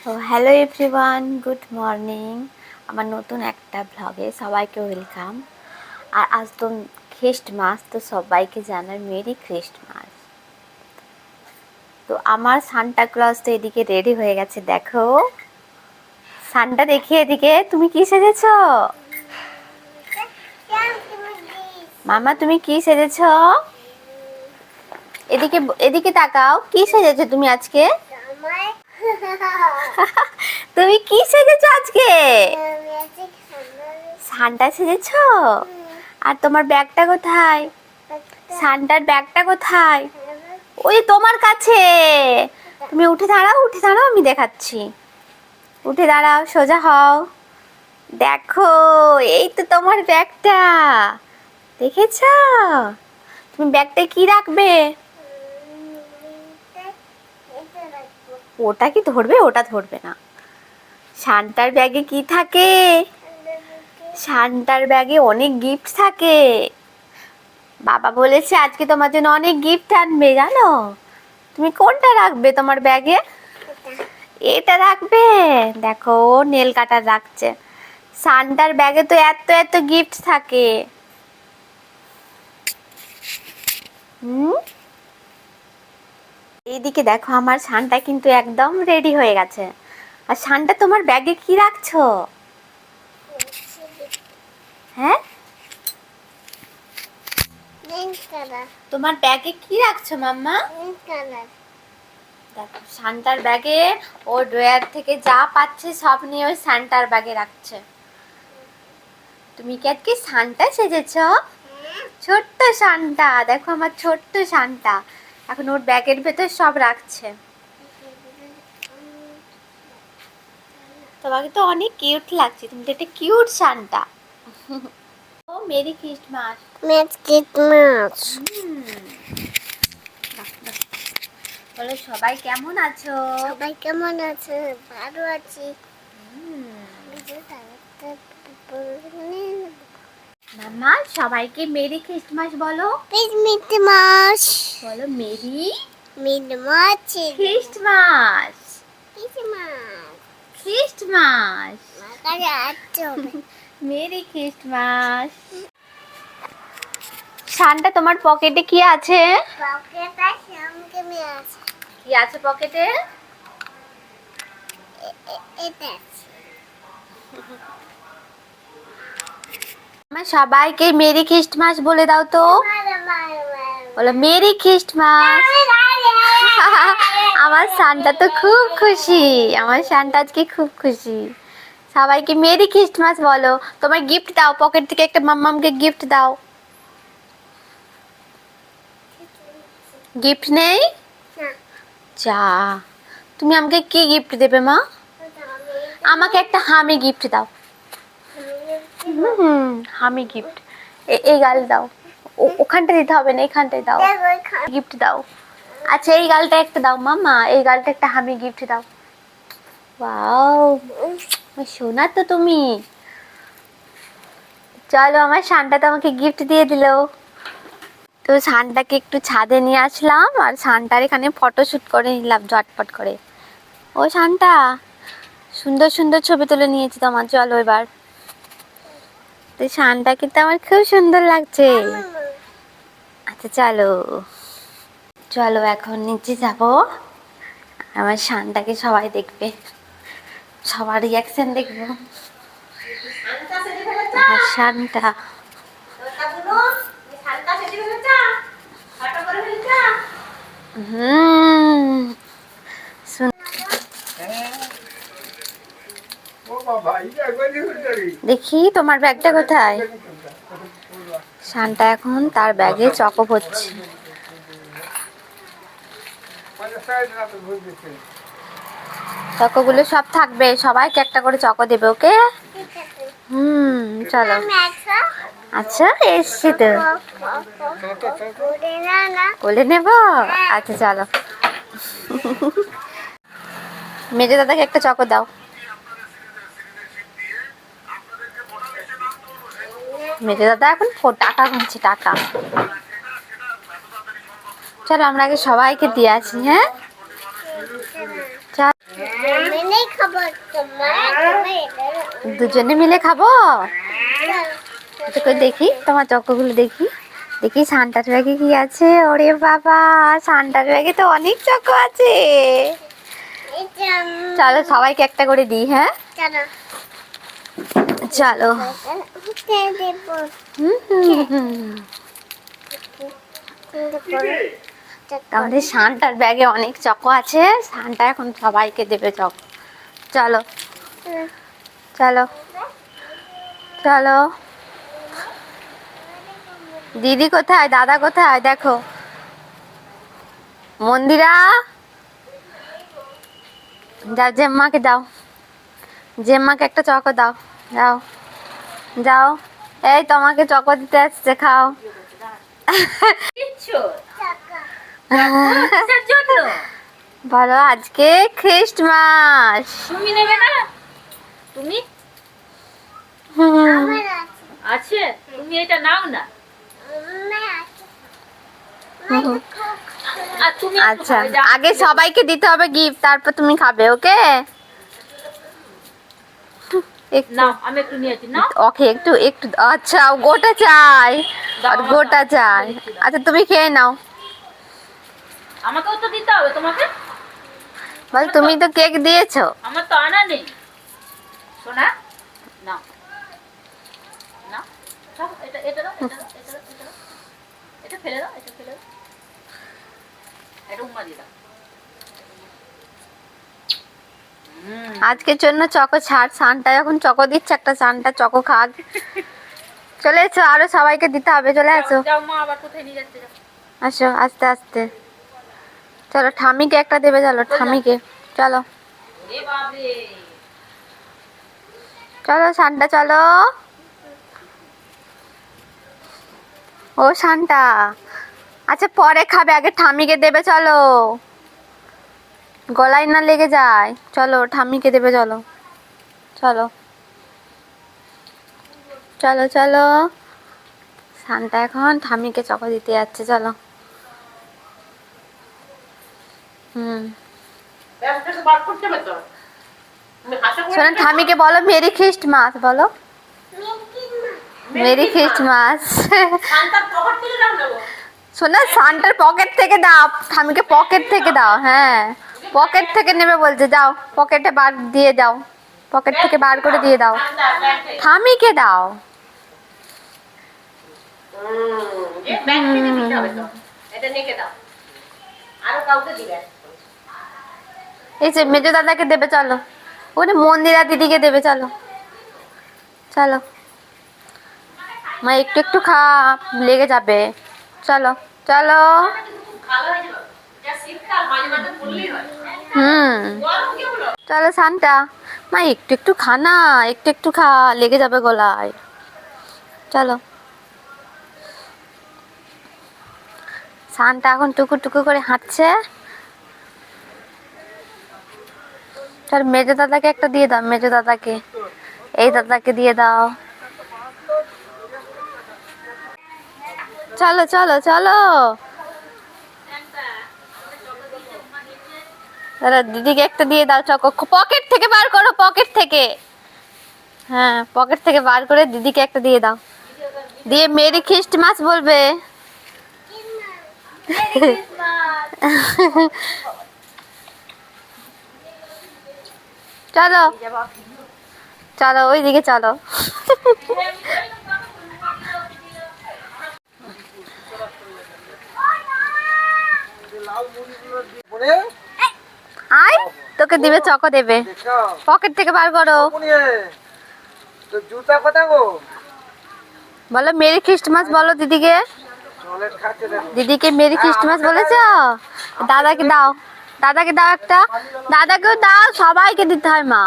তো hello everyone, good morning. আমার নতুন একটা ব্লগে সবাইকে ওয়েলকাম। আর আজ তো খ্রিস্টমাস, তো সবাইকে জানাই মেরি খ্রিস্টমাস। তো আমার সান্টা ক্লজ তো এদিকে রেডি হয়ে গেছে, দেখো সান্টা দেখি এদিকে। তুমি কি সেজেছ মামা? তুমি কি সেজেছ? এদিকে এদিকে তাকাও, কি সেজেছো তুমি আজকে? তুমি কি সেজেছো আজকে? সান্টা সেজেছো? আর তোমার ব্যাগটা কোথায়? সান্টার ব্যাগটা কোথায়? ওই তোমার কাছে। তুমি উঠে দাঁড়াও, উঠে দাঁড়াও, আমি দেখাচ্ছি। উঠে দাঁড়াও, সোজা হও। দেখো, এই তো তোমার ব্যাগটা। দেখেছো? তুমি ব্যাগটায় কি রাখবে? ওটা কি ধরবে? ওটা ধরবে না। সান্টার ব্যাগে কি থাকে? সান্টার ব্যাগে অনেক গিফট থাকে। বাবা বলেছে আজকে তোমার জন্য অনেক গিফট আনবে, জানো? তুমি কোনটা রাখবে তোমার ব্যাগে? এটা রাখবে? দেখো, নেল কাটার রাখছে। সান্টার ব্যাগে তো এত এত গিফট থাকে। এইদিকে দেখো, আমার সান্টা কিন্তু একদম রেডি হয়ে গেছে। আর সান্টা তোমার ব্যাগে কি রাখছো? হ্যাঁ, তোমার ব্যাগে কি রাখছো মাম্মা? দেখো, সান্টার ব্যাগে ও ড্রয়ার থেকে যা পাচ্ছে সব নিয়ে ওই সান্টার ব্যাগে রাখছে। তুমি কি আজকে সান্টা সেজেছ? ছোট্ট সান্টা, দেখো আমার ছোট্ট সান্টা এখন ওর ব্যাগের ভেতর সব রাখছে। তোমাকে তো অনেক কিউট লাগছে, তুমি তো একটা কিউট সান্টা। ও মেরি খ্রিস্টমাস। Merry Christmas. বলো সবাই কেমন আছো? সবাই কেমন আছে? ভালো আছি। মাম্মা সবাইকে মেরি খ্রিস্টমাস বলো। খ্রিস্টমাস বলো merry Christmas. Christmas. Christmas. Merry Christmas. Santa তোমার পকেটে কি আছে? কি আছে পকেটে? আমার সবাইকে মেরি খ্রিস্টমাস বলে দাও তো। বলো মেরি খ্রিস্টমাস। আমার সান্টা তো খুব খুশি, আমার সান্টা আজকে খুব খুশি। সবাইকে মেরি খ্রিস্টমাস বলো। তোমার গিফট দাও, পকেট থেকে একটা মাম্মামকে গিফট দাও। গিফট নেই? যা, তুমি আমাকে কি গিফট দেবে মা? আমাকে একটা হামি গিফট দাও। হামি গিফট। এই গাল দাও। ওখানটা দিতে হবে না, এখানটায় দাও। গিফট দাও। আচ্ছা, এই গালটা একটা দাও মাম্মা, এই গালটা একটা হামি গিফট দাও। ওয়াও, শোনা তো তুমি। চলো, আমার সান্টা তো আমাকে গিফট দিয়ে দিল। তো সান্টাকে একটু ছাদে নিয়ে আসলাম আর সান্টার এখানে ফটোশুট করে নিলাম ঝটপট করে। ও সান্টা, সুন্দর সুন্দর ছবি তুলে নিয়েছি তোমার, চলো এবার। তো সান্টা কিন্তু আমার খুব সুন্দর লাগছে। আচ্ছা চলো, চলো এখন নিচে যাব। আমার সান্টাকে সবাই দেখবে, সবার রিয়াকশন দেখবো। সান্টা দেখি তোমার ব্যাগটা কোথায়? সান্টা এখন তার ব্যাগে চকো ভরছে। চকোগুলো সব থাকবে, সবাইকে একটা করে চকো দেবে, ওকে? চলো। আচ্ছা, এসছি তো, কোলে নেব। আচ্ছা চলো। মেজে দাদাকে একটা চকো দাও। মেজে দাদা এখন টাকা গুনছে, টাকা। চলো আমরা আগে সবাইকে দিয়ে আসি। হ্যাঁ, মিলে খাবো দুজনে মিলে খাবো। এটা করে দেখি তোমার চকোগুলো দেখি। দেখি সান্টার ব্যাগে কি আছে। ওরে বাবা, সান্টার ব্যাগে তো অনেক চকো আছে। চলো সবাইকে একটা করে দিই। হ্যাঁ চলো। হুম হুম হুম। আমাদের সান্টার ব্যাগে অনেক চকো আছে। সান্টা এখন সবাইকে দেবে চকো। চলো চলো চলো। দিদি কোথায়, দাদা কোথায়? দেখো মন্দিরা, যাও জেম্মাকে দাও। জেম্মাকে একটা চকো দাও। যাও যাও। এই তোমাকে চকো দিতে আসছে, খাও। বলো আজকে খ্রিস্টমাস। তুমি নেবে না? তুমি আছে, তুমি এটা নাও না। আর তুমি একটু আচ্ছা, খাবে, যাও। আগে সবাইকে দিতে হবে গিফট, তারপর তুমি খাবে। ওকে নাও, আমি একটু নিয়েছি, নাও। ওকে একটু একটু। আচ্ছা ও গোটা চাই, আর গোটা চাই। আচ্ছা তুমি খেয়ে নাও। আমাকেও তো দিতে হবে তোমাকে। বল তুমি তো কেক দিয়েছো। আমার তো আনা নেই সোনা। নাও নাও, নাও, এটা এটা দাও, এটা দাও, এটা দাও, এটা দাও। এটা ফেলে দাও, এটা ফেলে দাও। এটা উম্মা দিয়ে দাও। আজকের জন্য চকো ছাড়। সানটা এখন চকো দিচ্ছে, একটা সানটা চকো খাক। চলে এসো, আরো সবাইকে দিতে হবে। চলে আসো, যাও, মা আবার কোথায় নিয়ে যাচ্ছে, যাও। আসো আস্তে আস্তে। চলো ঠামিকে একটা দেবে। চলো ঠামিকে, চলো এ বাপরে। চলো সানটা চলো। ও সানটা, আচ্ছা পরে খাবে, আগে ঠামিকে দেবে। চলো গলায় না লেগে যায়। চলো ঠামিকে দেবে। চলো চলো চলো চলো। সানটা এখন ঠামিকে চকো দিতে যাচ্ছে। চলো। হুম, শোনো ঠামিকে বলো মেরি খ্রিস্টমাস। বলো মেরি খ্রিস্টমাস। শোনো সান্টার পকেট থেকে দাও, ঠামিকে পকেট থেকে দাও। হ্যাঁ পকেট থেকে নেবে বলছে। যাও পকেটে বার দিয়ে দাও, পকেট থেকে বার করে দিয়ে দাও। ঠামিকে দাও। এই যে মেজো দাদাকে দেবে। চলো ওরে মন্দিরা দিদিকে দেবে। চলো চলো মা, একটু একটু খা, লেগে যাবে। চলো চলো। হুম চলো সান্টা, মা একটু একটু খা না, একটু একটু খা, লেগে যাবে গলায়। চলো। সান্টা এখন টুকু টুকু করে হাঁটছে। চল মেজো দাদাকে একটা দিয়ে দাও। মেজো দাদাকে, এই দাদাকে দিয়ে দাও। চলো চলো চলো। দাদা দিদিকে একটা দিয়ে দাও চকো। পকেট থেকে বার করো, পকেট থেকে। হ্যাঁ পকেট থেকে বার করে দিদিকে একটা দিয়ে দাও। দিয়ে মেরি খ্রিস্টমাস বলবে। চলো চলো ওইদিকে চলো। আয় তোকে দিবে, চকো দেবে। পকেট থেকে বার করো। জুতা কোথায় গো? বলো মেরি খ্রিস্টমাস বলো দিদিকে। দিদিকে মেরি খ্রিস্টমাস বলেছো। দাদাকে দাও, দাদাকে দাও একটা। দাদাকেও দাও, সবাইকে দিতে হয় মা।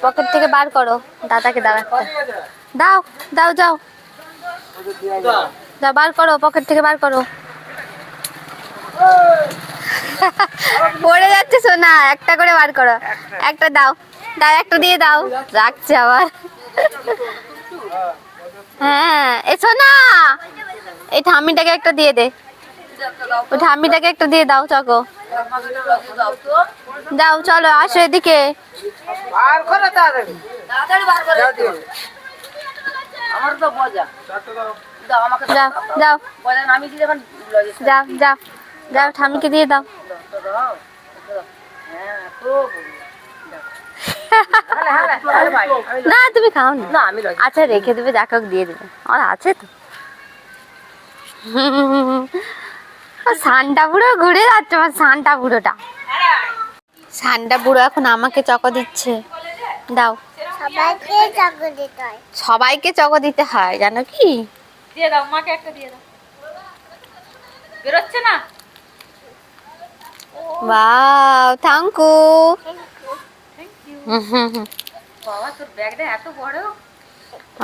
পকেট থেকে বার করো, দাদাকে দাও একটা। দাও দাও যাও, দাও বার করো, পকেট থেকে বার করো। পড়ে যাচ্ছে সোনা, একটা করে বার করো। একটা দাও, দাও একটা দিয়ে দাও। রাখছে আবার। হ্যাঁ এ সোনা, এই ঠাম্মিটাকে একটা দিয়ে দে। ও ঠাম্মিটাকে একটু দিয়ে দাও চকো। দাও চলো আসো এদিকে। আমার তো মজা দাও আমাকে যাও যাও বলেন আমি দিলে এখন যাও যাও যাও ঠাম্মিকে দিয়ে দাও। হ্যাঁ খুব হ্যাঁ না তুমি খাও না। না আমি লজ্জা আচ্ছা রেখে দেবে যাকে হোক দিয়ে দেবে আর আছে তো। সান্টা বুড়ো ঘুরে যাচ্ছে আমার সান্টা বুড়োটা। সান্টা বুড়ো এখন আমাকে চকো দিচ্ছে। দাও সবাইকে চাকু দিতে হয়। সবাইকে চকো দিতে হয় জানো কি? দিয়ে দাও মাকে একটা দিয়ে দাও বেরোচ্ছে না ওয়াও থ্যাংকু। বাবা তোর ব্যাগটা এত বড়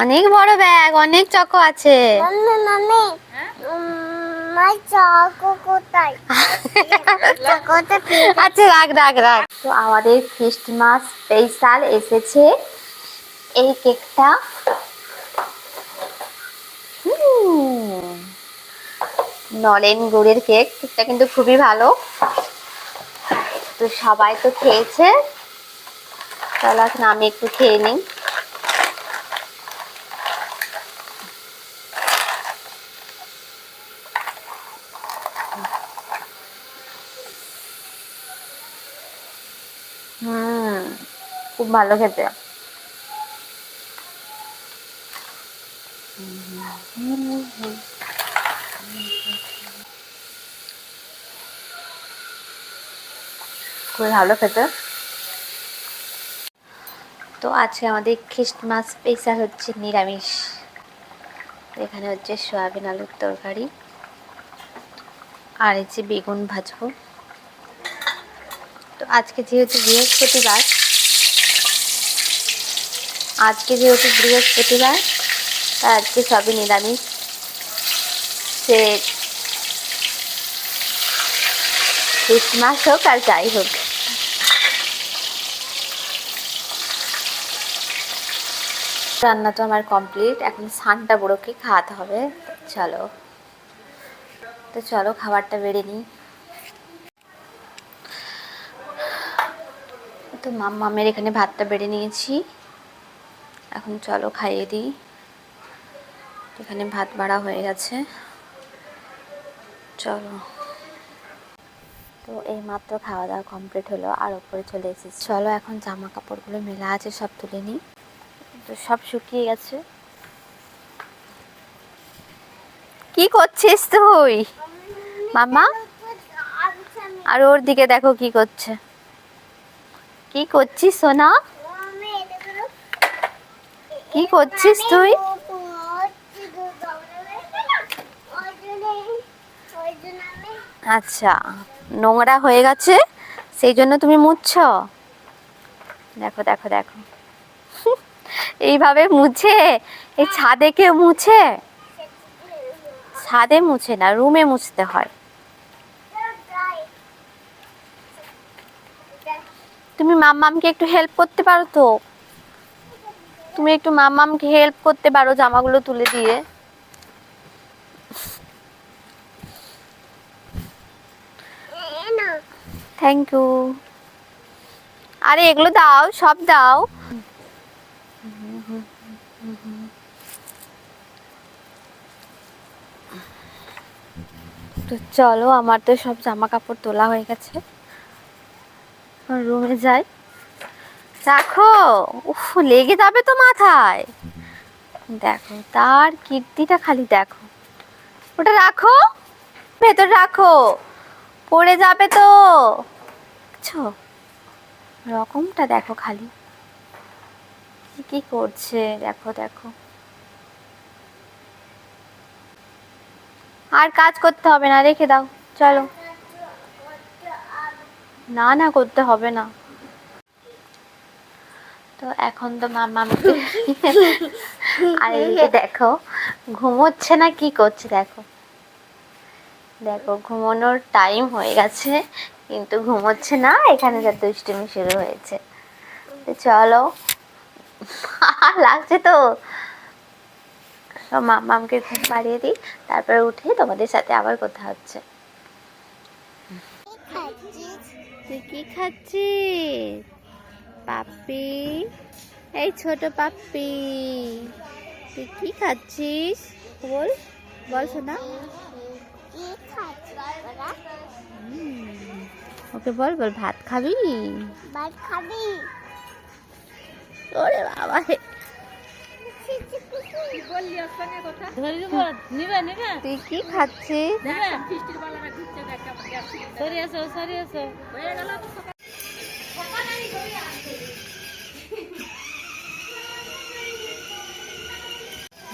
অনেক বড় ব্যাগ অনেক চকো আছে। মাম্মি মাম্মি হ্যাঁ মাই চাকু কোথায়? চাকুটা আচ্ছা রাখ রাখ রাখ। তো আমাদের ক্রিসমাস স্পেশাল এসেছে এই কেকটা। নলেন গুড়ের কেক। কেকটা কিন্তু খুবই ভালো। তো সবাই তো খেয়েছে, চলো এখন আমি একটু খেয়ে নিই। খুব ভালো খেতে। খুবই ভালো খেতে। তো আজকে আমাদের ক্রিসমাস স্পেশাল হচ্ছে নিরামিষ। এখানে হচ্ছে সয়াবিন আলুর তরকারি আর হচ্ছে বেগুন ভাজবো। তো আজকে যেহেতু বৃহস্পতিবার তাই আজকে সবই নিরামিষ। সে ক্রিসমাস হোক আর যাই হোক। রান্না তো আমার কমপ্লিট, এখন সান্টা বুড়োকে খাওয়াতে হবে। চলো খাবারটা বেড়ে নিই। তো মামের এখানে ভাতটা বেড়ে নিয়েছি, এখন চলো খাইয়ে দিই। এখানে ভাত বাড়া হয়ে গেছে, চলো। তো এই মাত্র খাওয়া দাওয়া কমপ্লিট হলো আর ওপরে চলে এসেছি। চলো এখন জামা কাপড়গুলো মেলা আছে সব তুলে নিই। তো সব শুকিয়ে গেছে। কি করছিস তুই মামা? আর ওর দিকে দেখো কি করছে। কি করছিস সোনা? কি করছিস তুই? আচ্ছা নোংরা হয়ে গেছে সেই জন্য তুমি মুছছো। দেখো দেখো দেখো এইভাবে মুছে, এই ছাদে কেউ মুছে? ছাদে মুছে না, রুমে মুছতে হয়। তুমি মাম্মামকে একটু হেল্প করতে পারো তো? তুমি একটু মাম্মামকে হেল্প করতে পারো জামাগুলো তুলে দিয়ে? Thank you. আরে এগুলো দাও, সব দাও। তো চলো আমার তো সব জামা কাপড় তোলা হয়ে গেছে, রুমে যাই। রাখো, উফ লেগে যাবে তো মাথায়। দেখো তার কীর্তিটা খালি দেখো। ওটা রাখো, ভেতর রাখো, পড়ে যাবে তো। বুঝছো রকমটা দেখো খালি কি করছে। দেখো দেখো, আর কাজ করতে হবে না, রেখে দাও। চলো। না না করতে হবে না। তো এখন তো মামাকে আর এই যে দেখো ঘুমোচ্ছে না কি করছে। দেখো দেখো ঘুমানোর টাইম হয়ে গেছে কিন্তু ঘুমোচ্ছে না, এখানে যা দুষ্টুমি শুরু হয়েছে। তো চলো লাগছে তো, মামাকে ঘুম পাড়িয়ে দিই, তারপরে উঠে তোমাদের সাথে আবার কথা হচ্ছে। তুই কি খাচ্ছিস পাপ্পি? এই ছোট পাপ্পি, তুই কি খাচ্ছিস? বল বল শোনা। কি খাচ্ছিস তোরা? ওকে বল, বল ভাত খাবি? ভাত খাবি? ওরে বাবা রে, তুই কি খাচ্ছিস?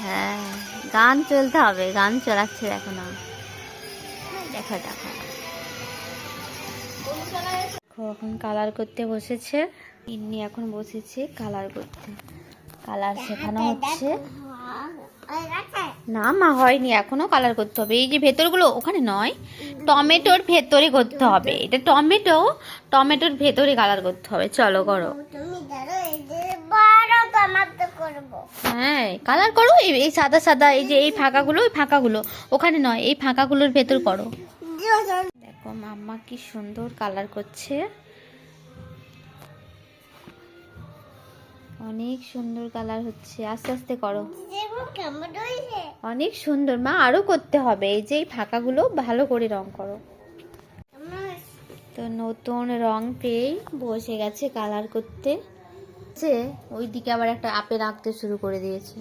হ্যাঁ, গান চলতে হবে, গান চালাচ্ছে দেখো না। দেখো দেখো, এখন কালার করতে বসেছে। ইন্নি এখন বসেছে কালার করতে, কালার শেখানো হচ্ছে। না মা, হয়নি, এখনো কালার করতে হবে। এই যে ভেতরগুলো ওখানে নয়, টমেটোর ভেতরে করতে হবে। এটা টমেটো, টমেটোর ভেতরে কালার করতে হবে। চলো করো। তুমি ধরো এই যে বড় টমেটো করবো। হ্যাঁ কালার করো। এই সাদা সাদা, এই যে এই ফাঁকাগুলো, ওই ফাঁকাগুলো ওখানে নয়, এই ফাঁকাগুলোর ভেতর করো। দেখো মাম্মা কি সুন্দর কালার করছে, অনেক সুন্দর কালার হচ্ছে। আস্তে আস্তে করো, অনেক সুন্দর মা, আরো করতে হবে। এই যে এই ফাঁকাগুলো ভালো করে রং করো। তো নতুন রং পেয়ে বসে গেছে কালার করতে। ওইদিকে আবার একটা আপেল আঁকতে শুরু করে দিয়েছে।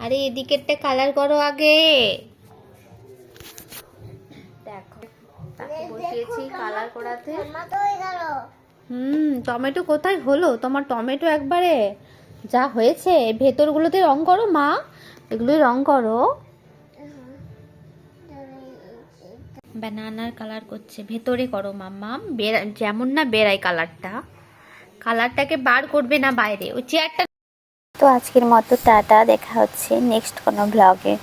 আরে এদিকেরটা কালার করো আগে। দেখো তাকে বসিয়েছি কালার করাতে। টমেটো কোথায় হলো তোমার? টমেটো একবারে যা হয়েছে। ভেতরগুলোতে রং করো মা, এগুলোই রং করো। ব্যানানার কালার করছে, ভেতরে করো মাম্মা। যেমন না বেরাই কালারটা, কালারটাকে বার করবে না বাইরে। ওই চেয়ারটা। তো আজকের মতো টাটা, দেখা হচ্ছে নেক্সট কোনো ব্লগে।